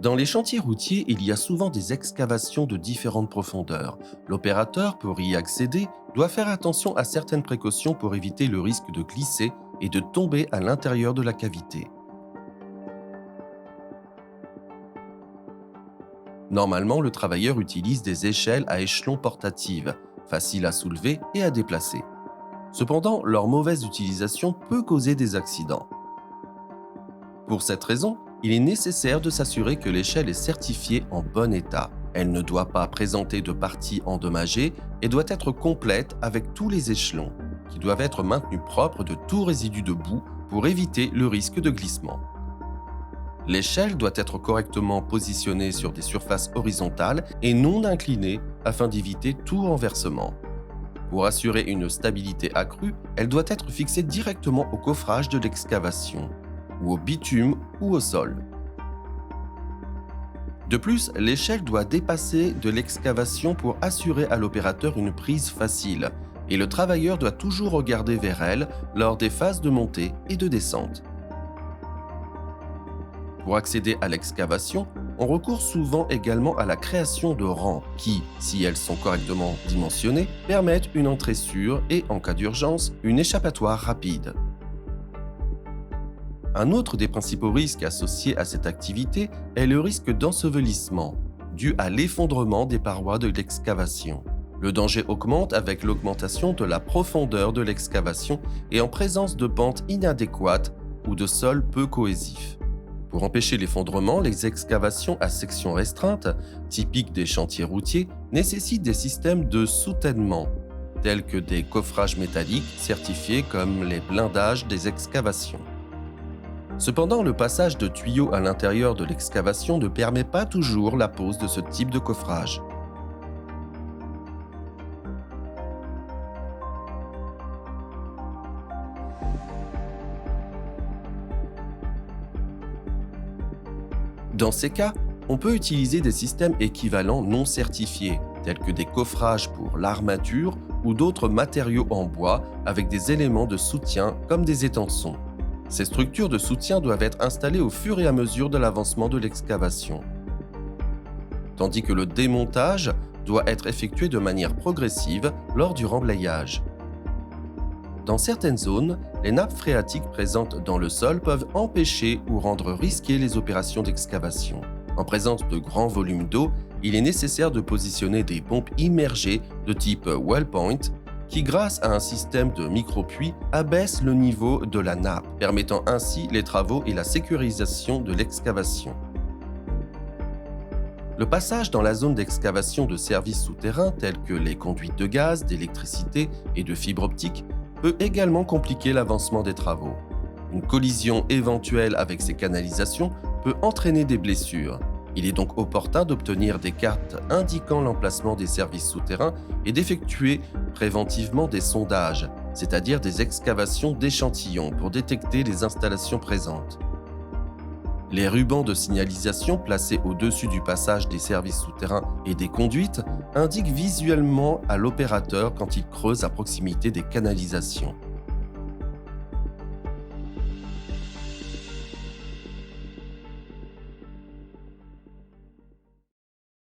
Dans les chantiers routiers, il y a souvent des excavations de différentes profondeurs. L'opérateur, pour y accéder, doit faire attention à certaines précautions pour éviter le risque de glisser et de tomber à l'intérieur de la cavité. Normalement, le travailleur utilise des échelles à échelons portatives, faciles à soulever et à déplacer. Cependant, leur mauvaise utilisation peut causer des accidents. Pour cette raison, il est nécessaire de s'assurer que l'échelle est certifiée en bon état. Elle ne doit pas présenter de parties endommagées et doit être complète avec tous les échelons, qui doivent être maintenus propres de tout résidu de boue pour éviter le risque de glissement. L'échelle doit être correctement positionnée sur des surfaces horizontales et non inclinées afin d'éviter tout renversement. Pour assurer une stabilité accrue, elle doit être fixée directement au coffrage de l'excavation, ou au bitume ou au sol. De plus, l'échelle doit dépasser de l'excavation pour assurer à l'opérateur une prise facile, et le travailleur doit toujours regarder vers elle lors des phases de montée et de descente. Pour accéder à l'excavation, on recourt souvent également à la création de rangs qui, si elles sont correctement dimensionnées, permettent une entrée sûre et, en cas d'urgence, une échappatoire rapide. Un autre des principaux risques associés à cette activité est le risque d'ensevelissement, dû à l'effondrement des parois de l'excavation. Le danger augmente avec l'augmentation de la profondeur de l'excavation et en présence de pentes inadéquates ou de sols peu cohésifs. Pour empêcher l'effondrement, les excavations à section restreinte, typiques des chantiers routiers, nécessitent des systèmes de soutènement, tels que des coffrages métalliques certifiés comme les blindages des excavations. Cependant, le passage de tuyaux à l'intérieur de l'excavation ne permet pas toujours la pose de ce type de coffrage. Dans ces cas, on peut utiliser des systèmes équivalents non certifiés, tels que des coffrages pour l'armature ou d'autres matériaux en bois avec des éléments de soutien comme des étançons. Ces structures de soutien doivent être installées au fur et à mesure de l'avancement de l'excavation, tandis que le démontage doit être effectué de manière progressive lors du remblayage. Dans certaines zones, les nappes phréatiques présentes dans le sol peuvent empêcher ou rendre risquées les opérations d'excavation. En présence de grands volumes d'eau, il est nécessaire de positionner des pompes immergées de type well point qui, grâce à un système de micro-puits, abaissent le niveau de la nappe, permettant ainsi les travaux et la sécurisation de l'excavation. Le passage dans la zone d'excavation de services souterrains tels que les conduites de gaz, d'électricité et de fibre optique peut également compliquer l'avancement des travaux. Une collision éventuelle avec ces canalisations peut entraîner des blessures. Il est donc opportun d'obtenir des cartes indiquant l'emplacement des services souterrains et d'effectuer préventivement des sondages, c'est-à-dire des excavations d'échantillons pour détecter les installations présentes. Les rubans de signalisation placés au-dessus du passage des services souterrains et des conduites indiquent visuellement à l'opérateur quand il creuse à proximité des canalisations.